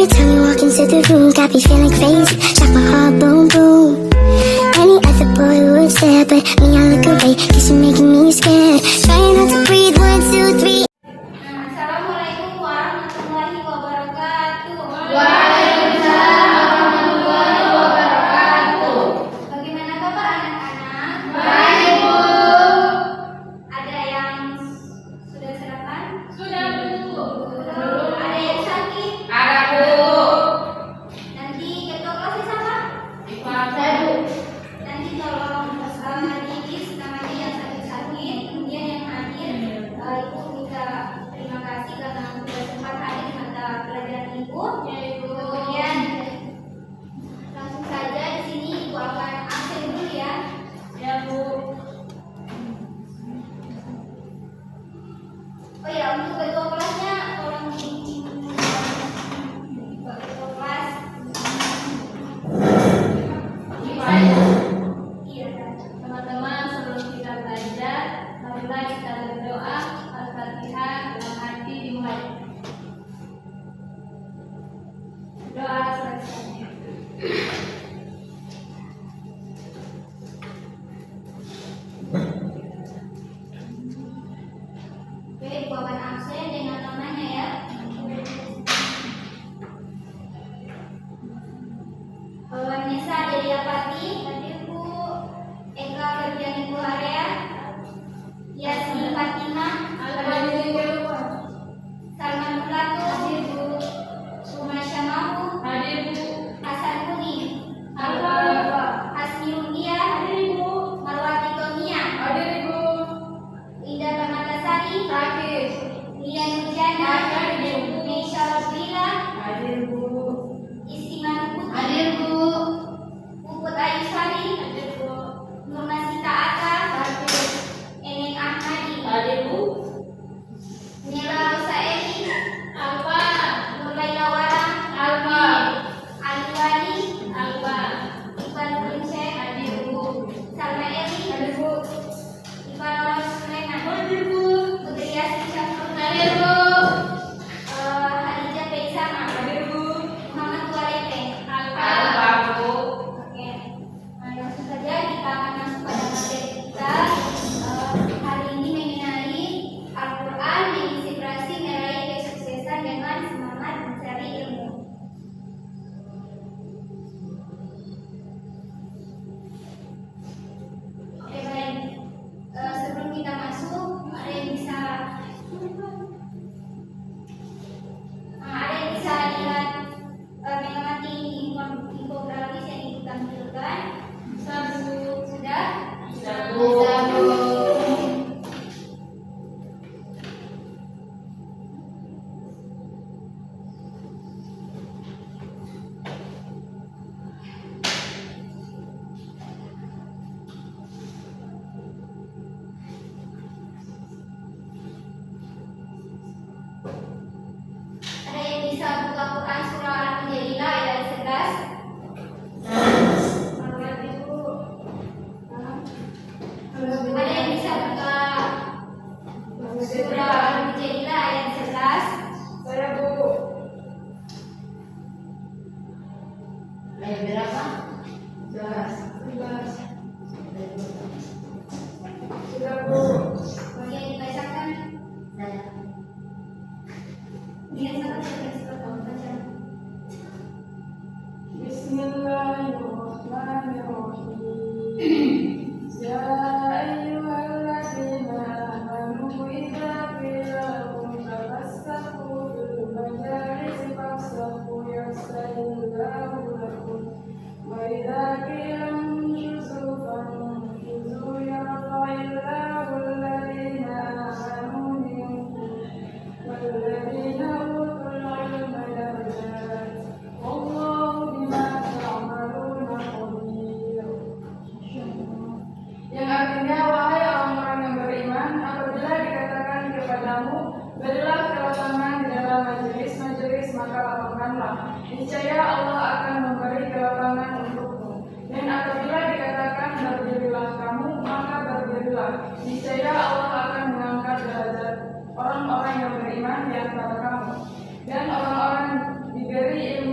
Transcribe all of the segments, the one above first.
time you walk into the room, got me feeling crazy, shot my heart boom boom. Any other boy would stare, but me I look away, cause you're making me scared. Trying not to breathe, 1, 2, 3. Assalamualaikum warahmatullahi wabarakatuh. Waalaikumsalam warahmatullahi wabarakatuh. Bagaimana kabar anak-anak? Baik, Bu. Ada yang sudah sarapan? Sudah, Bu. Ada yang sakit? Ada, Bu. Nanti ketua kelasnya siapa? Saya, Bu. Nanti tolong Idris namanya yang sakit-sakit, kemudian yang hadir Ibu minta terima kasih karena sudah sempat hadir mata pelajaran Ibu. Kemudian langsung saja di sini Ibu akan absen dulu ya. Ya, Bu. Oh ya, untuk ketua kelasnya tolong Pak ketua kelas. Saya. Iya. Teman-teman, sebelum kita belajar, marilah kita berdoa. Al-Fatihah dalam hati dimulai. Doa selesai. Oke, Ibu akan absen dengan namanya ya. Vanessa Deliapati, hadir Bu. Eka Ferdiani Ibu Area, Yasmin Fatimah, Salman Mulato, hadir Bu. Sumasya Mahu, Hadir, Bu. Hasan Kuning, Hadir. Hasmi Undia, Hadir, Bu. Marwati Tonia, Hadir, Bu. Indah Permatasari, Sakit. Lia Nurjana, Hadir, Bu. Meisha Roslila, Hadir, Bu. Istiman Putri, Hadir, Bu. Puput Ayusari, Hadir, Bu. Nurmasita Ata, Sakit. Eneng Ahmadi, Hadir, Bu. Nela Rosaeli, Alfa. Nurlaila Wara, Alfa. Ali Wali, Alfa. Iqbal Prinsyek, Hadir, Bu. Salma Eli, Hadir, Bu. Iqbal Awas Sulaiman, Hadir, Bu. Putri Yasmin Syafrul, Hadir, Bu. Hadijah Beisama, Hadir, Bu. Muhammad Walete. Alfa, Bu. Oke, nah, langsung saja kita akan masuk pada materi kita. Hari ini mengenai Al-Quran menginspirasi meraih kesuksesan dengan semangat mencari ilmu. Oke, baik. Sebelum kita masuk, ada yang bisa lihat mengamati infografis yang Ibu tampilkan. Sudah? Bisa, Bu. Ada yang bisa buka Quran surah Al-Mujadilah ayat 11? Ada yang bisa buka surah Al-Mujadilah ayat 11? Saya, Bu. Ayat berapa? 11. Sudah, Bu. Bagian dibacakan. Saya. Lihat sama saya baca. Bismillahirrahmanirrahim. Ya ayyuhalladzina amanu idza qila lakum tafassahu fil majalisi fafsahu yafsahillahu lakum wa idza qila inshuzu fanshuzu yarfa'illahu alladhina amanu minkum walladzina utul ilma darajat wallahu bima ta'maluna khabir. Yang artinya, wahai orang-orang yang beriman, apabila dikatakan kepadamu, berilah ke lapangan di dalam majelis, maka lapangkanlah. Niscaya Allah akan memberi kelapangan untukmu. Dan apabila dikatakan berdirilah kamu, maka berdirilah. Niscaya Allah akan mengangkat derajat orang-orang yang beriman di antara kamu. Dan orang-orang diberi ilmu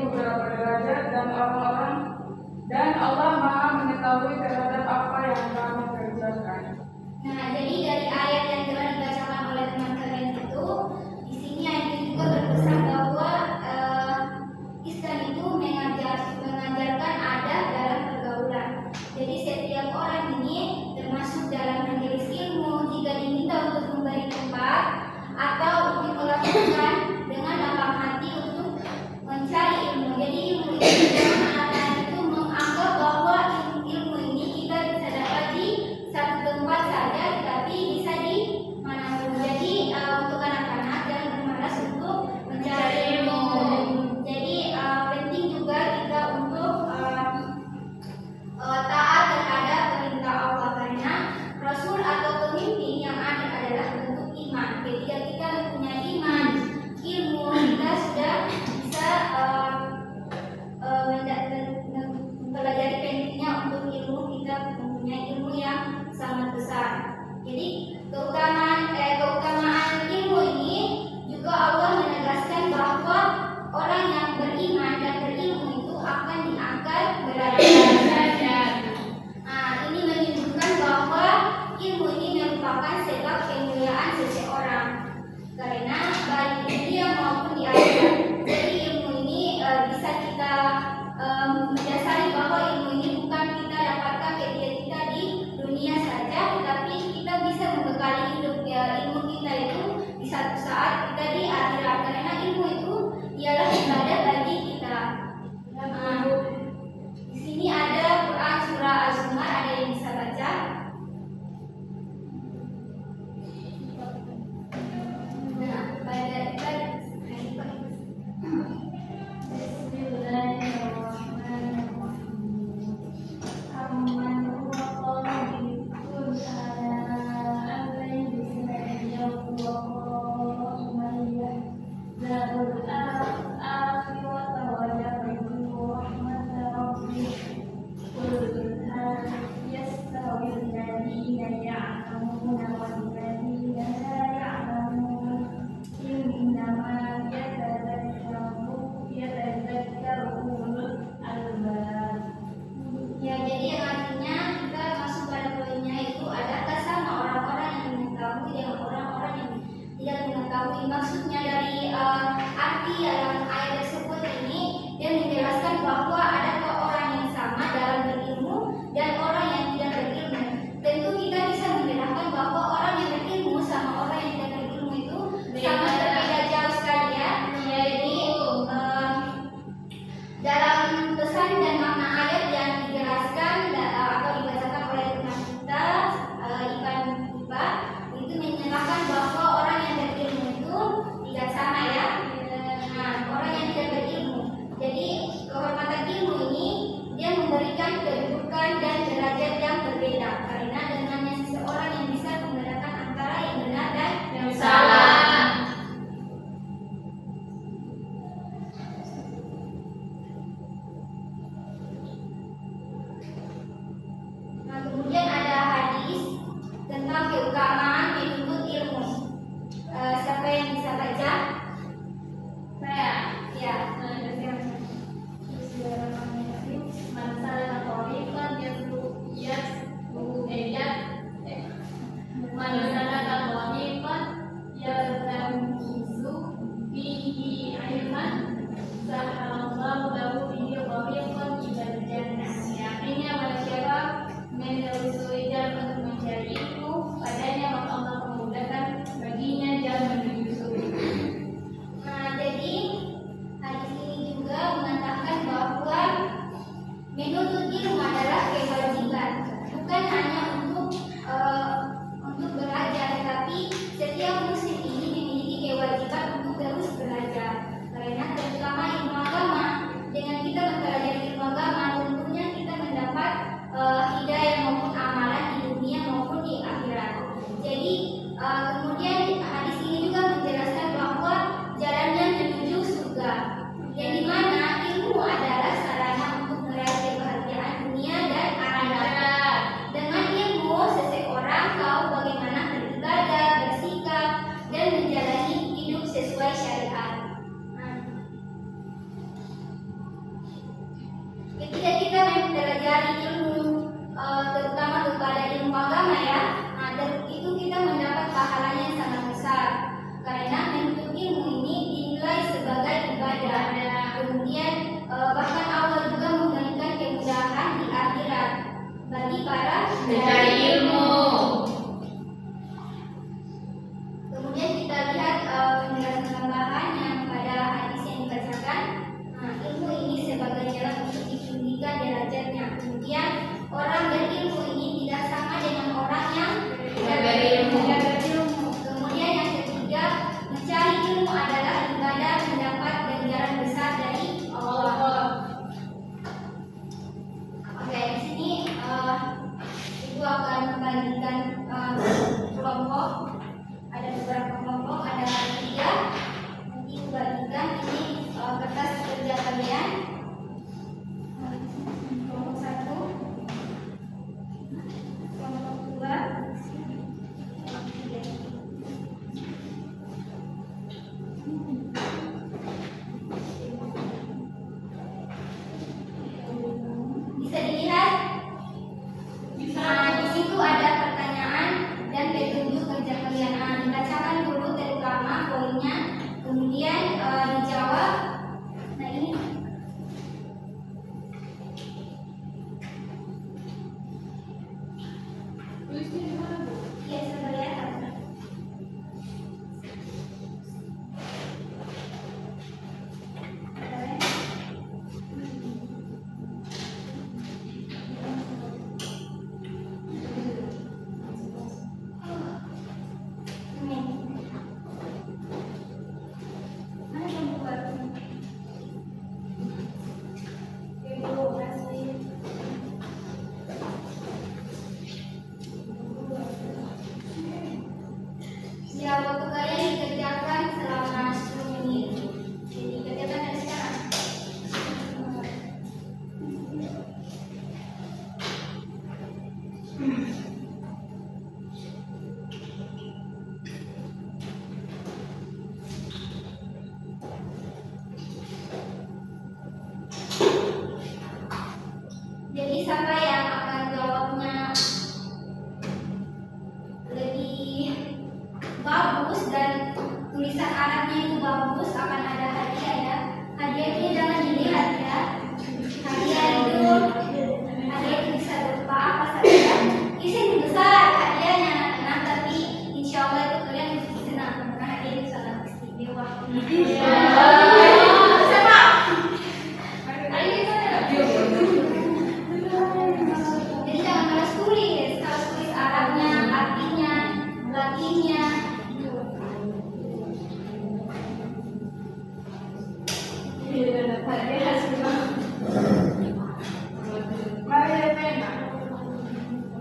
Maria Pena.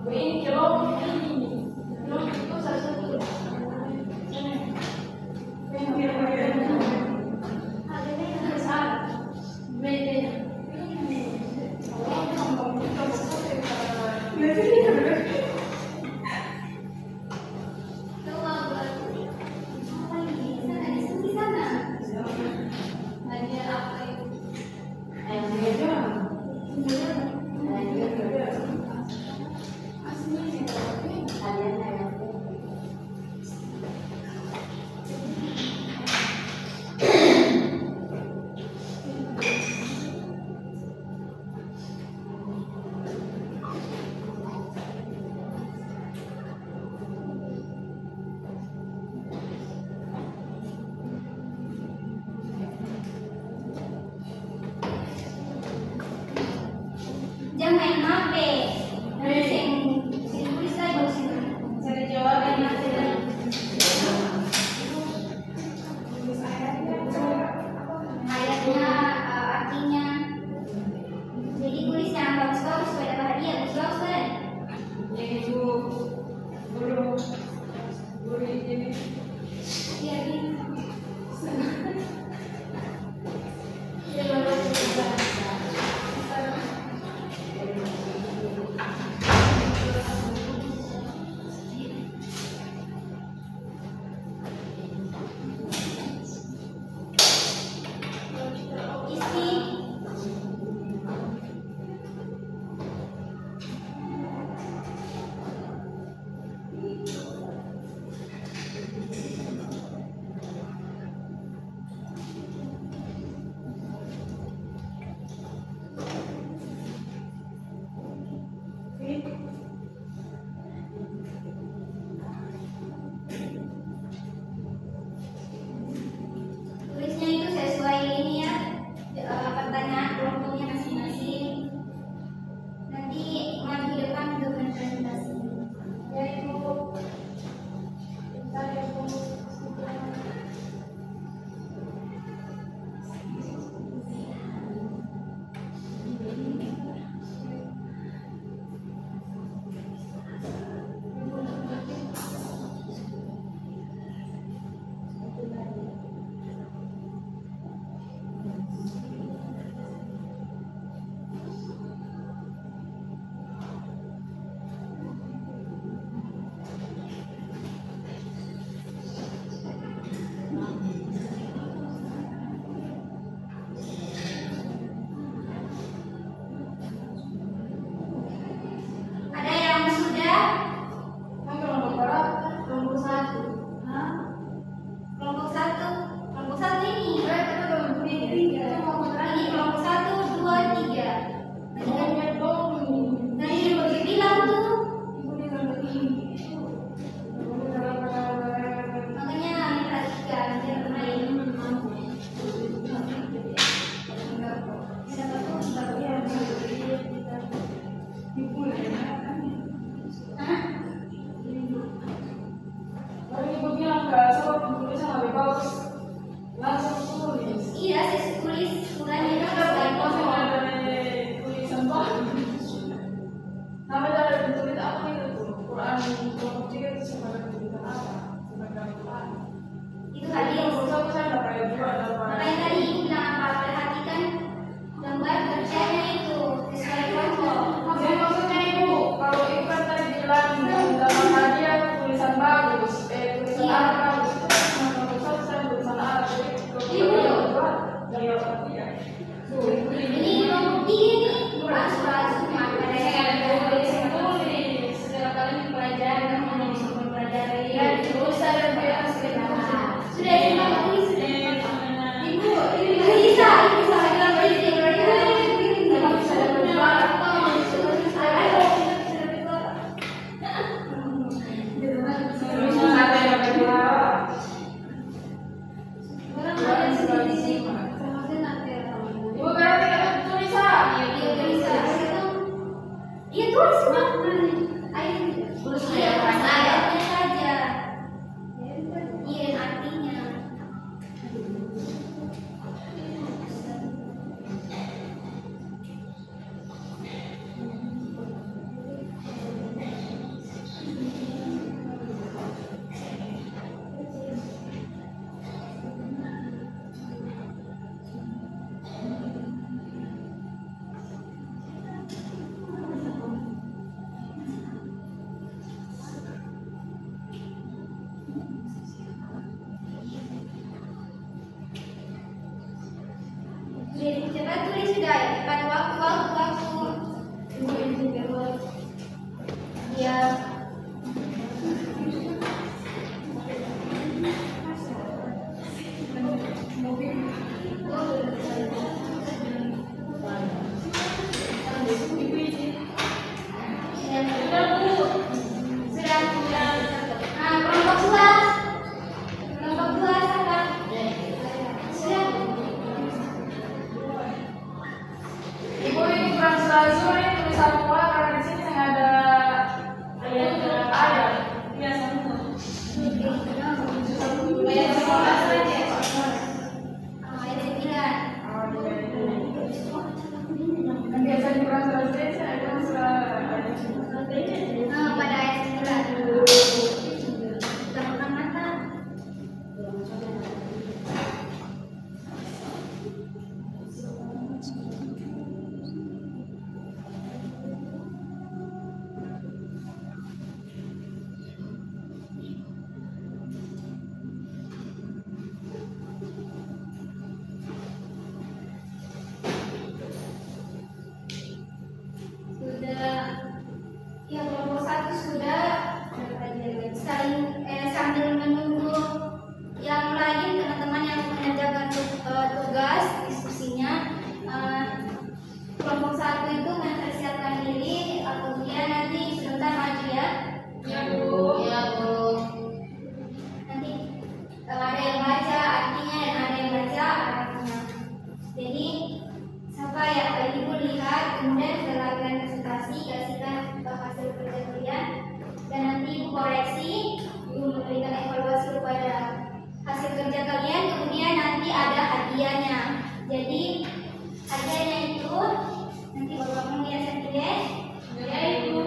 Ini kilo ini. Kilo itu satu. Jangan main HP. Nanti sing tulis aja sini. Cari jawabannya. Ayatnya, artinya. Jadi tulis yang bagus-bagus supaya dapat hadiah. Bagus-bagus kan? Ibu guru ini. Iya, ini. Tulisnya itu sesuai ini ya, pertanyaan kelompoknya masing-masing. Nanti maju di depan dengan presentasi. Ya Ibu. Saya Ibu. Ada yang sudah? Kelompok berapa? Kelompok 1. Hah? Kelompok 1. Kelompok 1 ini. Kelompok ini. Ini kelompok 1, 2, 3. Tadi udah bilang tuh. Makanya perhatikan biar bermain. Hah? Kalau Ibu bilang nggak soal tulisan lebih bagus, langsung tulis. Iya, saya tulis ukurannya itu Ada sesuai dari tulisan bahan. Nama dari tulis apa itu? Quran kelompok 3 itu sebagai tulisan apa? Sebagai Al-Quran. itu hadis. Kalau saya dapat 2 dapat. Makanya tadi ibu bilang apa, perhatikan gambar kerjanya itu sesuai kelompok. Jadi maksudnya Ibu, kalau Ibu kan tadi bilang dalam hadiah tulisan bagus, tulisan Iya. Arab bagus, itu cuma kelompok 1 saya tulisan Arab, jadi Ibu. kelompok 2 dari Al-Fatihah. Ini kelompok 3 nih, Quran surah Zumar. Ada yang ada tulis. Setiap kali pelajaran hanya disuruh mempelajari. Ya, terus saya bilang Sudah ini tulis sudah. Ibu, ini bisa, ini bisa bilang ini Orang lain sendiri sih. Sama nanti Coba tulis sudah ya, cepat waktu. Ibu izin keluar. Ya. Ibu izin. Sudah. Nah, kelompok dua sabar. Sudah. Ibu ini kurang selazur ini tulisan pola karena di sini nggak ada ayat. Iya, sama. Ayat 19 saja. Ayat 9. Dan biasanya kurang selazur ini saya kurang selazur. Pada ayat 9. Buka mata. Sudah. Ya, kelompok 1 sudah. Sambil menunggu yang lain teman-teman yang mengerjakan tugas diskusinya, kelompok 1 itu mempersiapkan diri, kemudian nanti sebentar maju ya. Ya, Bu. Ya, Bu. Nanti ada yang baca artinya dan ada yang baca artinya. Jadi siapa ya ibu lihat, kemudian setelah kalian presentasi kasihkan hasil kerja kalian dan nanti ibu koreksi, ibu memberikan evaluasi kepada hasil kerja kalian, kemudian nanti ada hadiahnya. Jadi hadiahnya itu nanti bapak melihat sendiri. Ya, Ibu.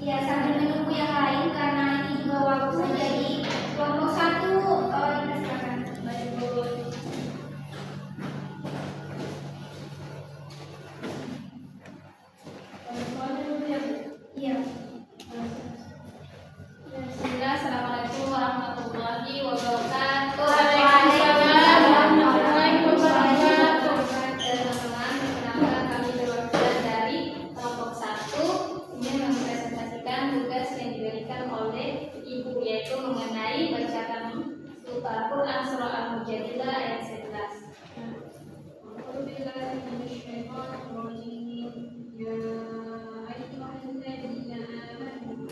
Ya, sambil menunggu yang lain karena ini juga waktu, jadi kelompok 1 dipersilakan. Baik, Bu. Soalnya dulu ya, Bu. Iya. Bismillah, Assalamualaikum warahmatullahi wabarakatuh. Waalaikumsalam warahmatullahi wabarakatuh. Teman-teman, perkenalkan kami perwakilan dari kelompok 1 ingin mempresentasikan tugas yang diberikan oleh Ibu, yaitu mengenai bacaan Al-Quran surah Al-Mujadilah ayat 11. Ya ayyuhalladzina amanu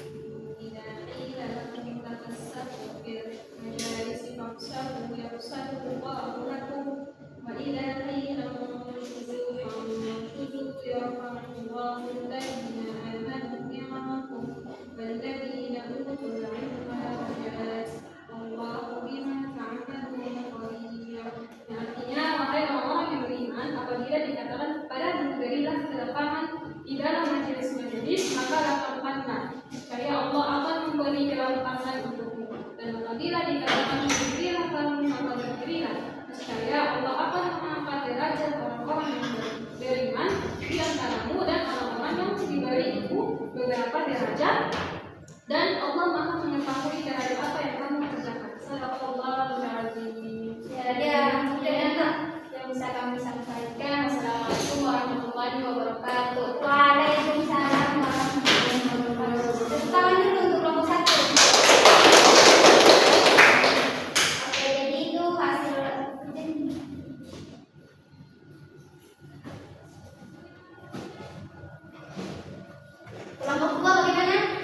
idza qila lakum tafassahu fil majalisi fafsahu yafsahu lakum wa idza qila inshuzu fanshuzu yarfa'ullahu alladhina amanu minkum walladhina utul ilma darajat Allahu bima ta'maluna khabir. Artinya, wahai orang yang beriman, apabila dikatakan kepadamu berilah kelapangan di dalam majelis-majelis, maka lapangkanlah, supaya Allah akan memberi kelapangan untukmu. Dan apabila dikatakan berilah kamu, maka berilah, supaya Allah akan mengangkat derajat orang-orang yang beriman di antaramu dan orang-orang yang diberi beberapa derajat. Dan Allah Maha mengetahui terhadap apa yang kamu kerjakan. Sadaqallahul azim. Ya, ada yang bisa kami sampaikan. Assalamualaikum warahmatullahi wabarakatuh. Waalaikumsalam warahmatullahi wabarakatuh. Tepuk tangan dulu untuk kelompok 1. Oke, jadi itu hasil. Kelompok 2 bagaimana?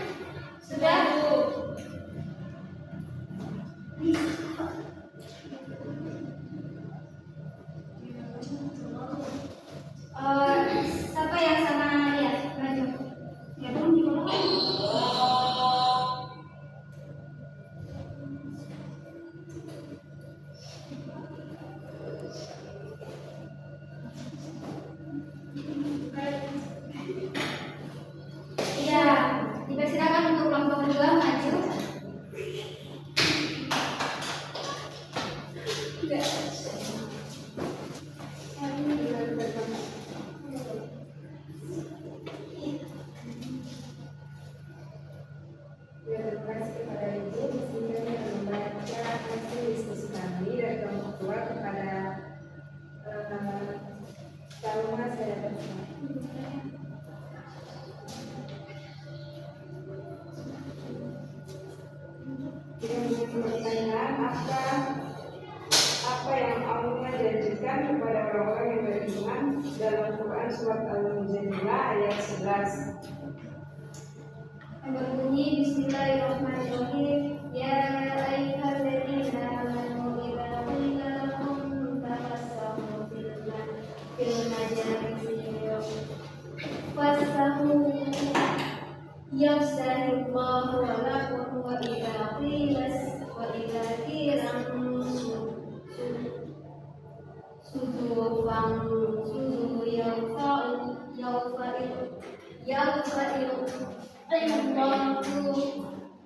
Sudah? Terima kasih kepada Ibu. Di sini kami akan membaca hasil diskusi kami dari kelompok 2 kepada Salma saya bersama. Kita ingin bertanya apa yang Allah janjikan kepada orang-orang yang beriman dalam Quran surat Al-Mujadilah ayat 11. Berbunyi Bismillahirrahmanirrahim. Ya ayyuhalladzina amanu idza qila lakum tafassahu fil majalisi fassahu yafsahillahu lakum wa idza qila sudu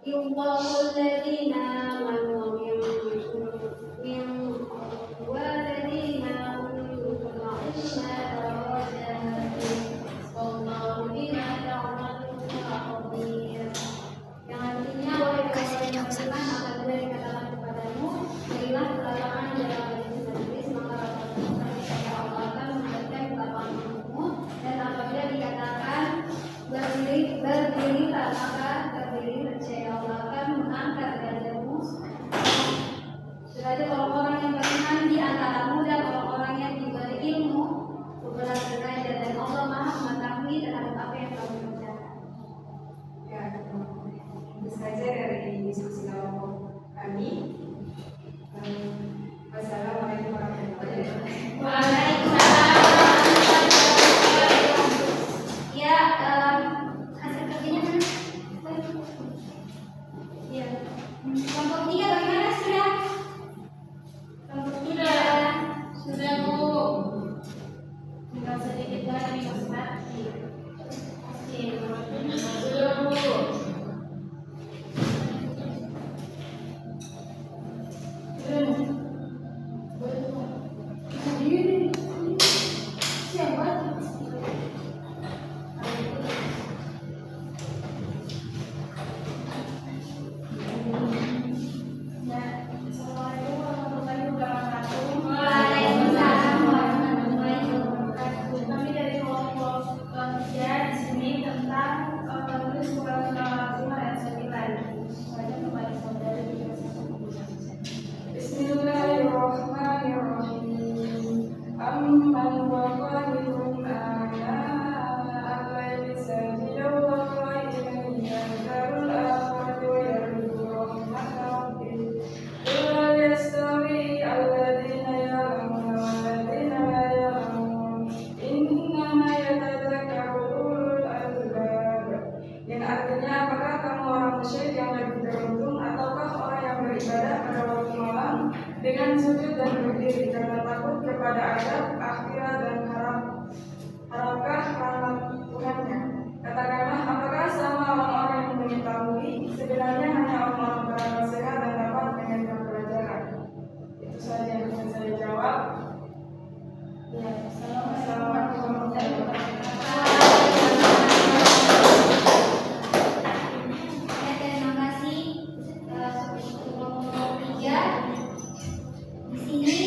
Yullahu alladhina amanu min walladhina utul ilma darajati wallahu bima ta'maluna khabir. Yang artinya wahai orang yang beriman, apabila dikatakan kepadamu marilah berlalangan dalam majlis maka Allah akan memberikan kelapanganmu, dan apabila dikatakan berdirilah maka berdiri, niscaya Allah akan mengangkat derajatmu. Derajat orang-orang yang beriman di antaramu dan orang-orang yang diberi ilmu beberapa derajat, dan Allah Maha mengetahui terhadap apa yang kamu kerjakan. Ya, itu saja dari diskusi kelompok kami. Wassalamualaikum warahmatullahi wabarakatuh. Waalaikumsalam. Ya, hasil kerjanya mana? Ya, kelompok 3 bagaimana sudah? Kelompok 3 Sudah Bu. Tinggal sedikit lagi Mas Mati. Sudah Bu. Assalamualaikum warahmatullahi wabarakatuh. Waalaikumsalam warahmatullahi wabarakatuh. Kami dari kelompok 3 di sini tentang menulis surat Al-Fatihah ayat 9. Saya kepada saudara di Bismillahirrahmanirrahim. Amman huwa qanitun ana al-laili sajidan wa qa'iman yadharul akhirata wa yarju rahmata rabbih. Qul hal yastawi alladhina ya'lamuna walladhina la ya'lamun. Innama yatadhakkaru ulul albab. Yang artinya, apakah kamu orang musyrik yang lebih beruntung ataukah orang yang beribadah pada waktu malam dengan sujud dan berdiri karena takut kepada azab akhirat dan harapkah rahmat Tuhannya? Katakanlah, apakah sama orang-orang yang mengetahui? Sebenarnya hanya orang-orang berakal sehat dan dapat mengenyangkan pelajaran. Itu saja yang bisa saya jawab. Ya, Assalamualaikum warahmatullahi wabarakatuh. Ya, terima kasih kelompok 3 di sini.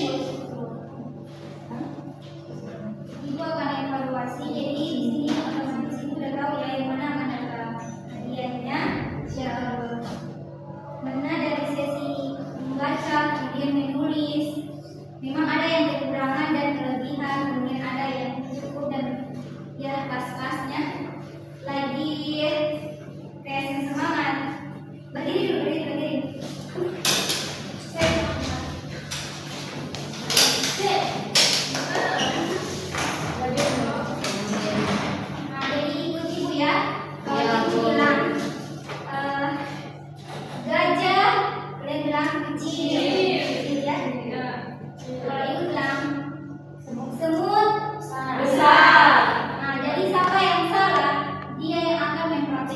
Ibu akan evaluasi, jadi di sini teman-teman di sini udah tahu ya yang mana hadiahnya. Mana dari sesi membaca, kemudian menulis. Memang ada yang kekurangan dan kelebihan, kemudian ada yang cukup dan ya pas-pasnya. Lagi kayak semangat. Berdiri dulu, berdiri. Nah, jadi ibu-ibu ya, kalau ibu bilang gajah, kalian bilang kecil ya. Kalau ibu bilang semut besar. Nah, jadi siapa yang salah, dia yang akan memprotes.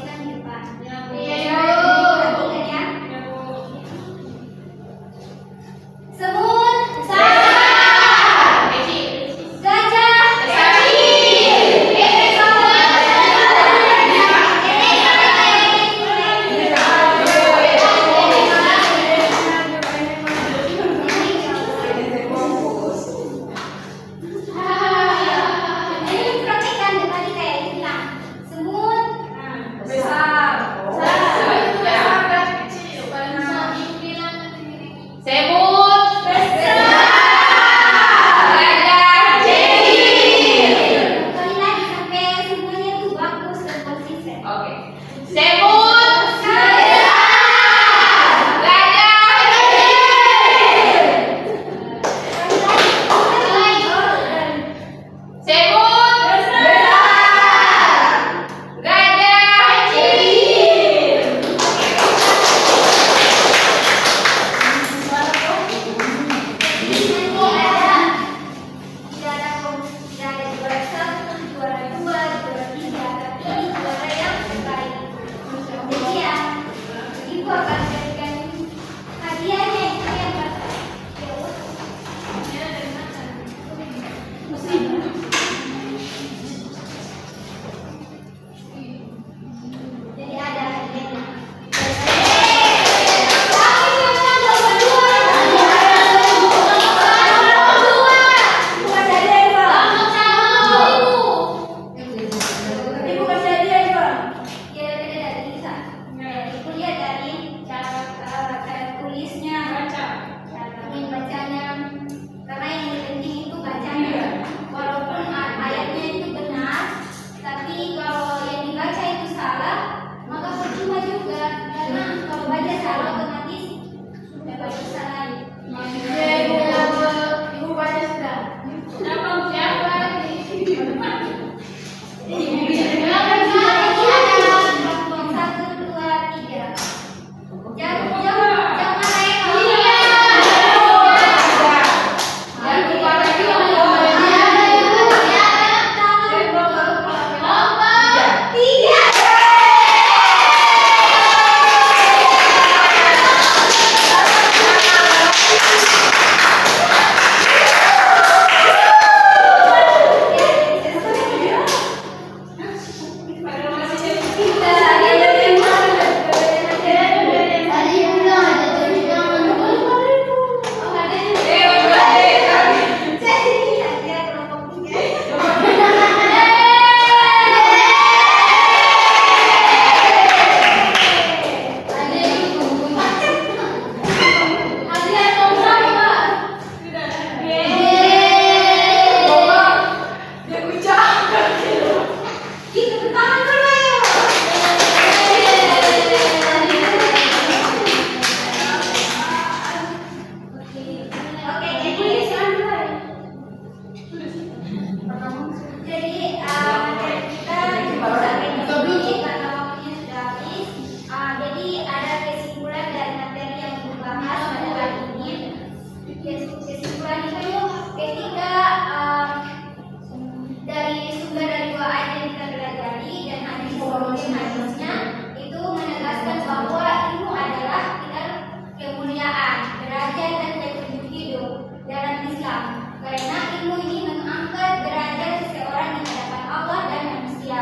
ilmu ini mengangkat derajat seseorang di hadapan Allah dan manusia.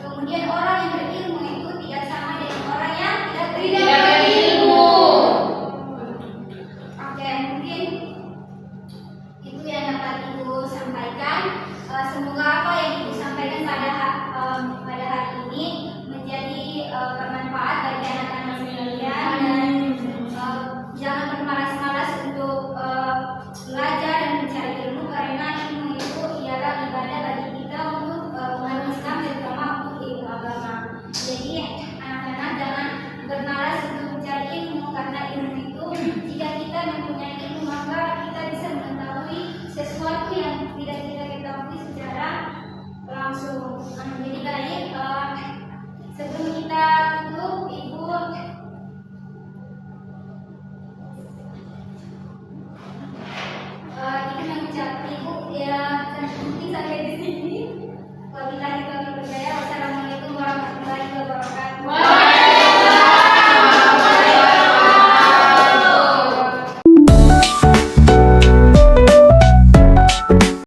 Kemudian orang yang berilmu itu tidak sama dengan orang yang tidak berilmu. Oke, mungkin itu yang dapat Ibu sampaikan. Semoga apa yang Ibu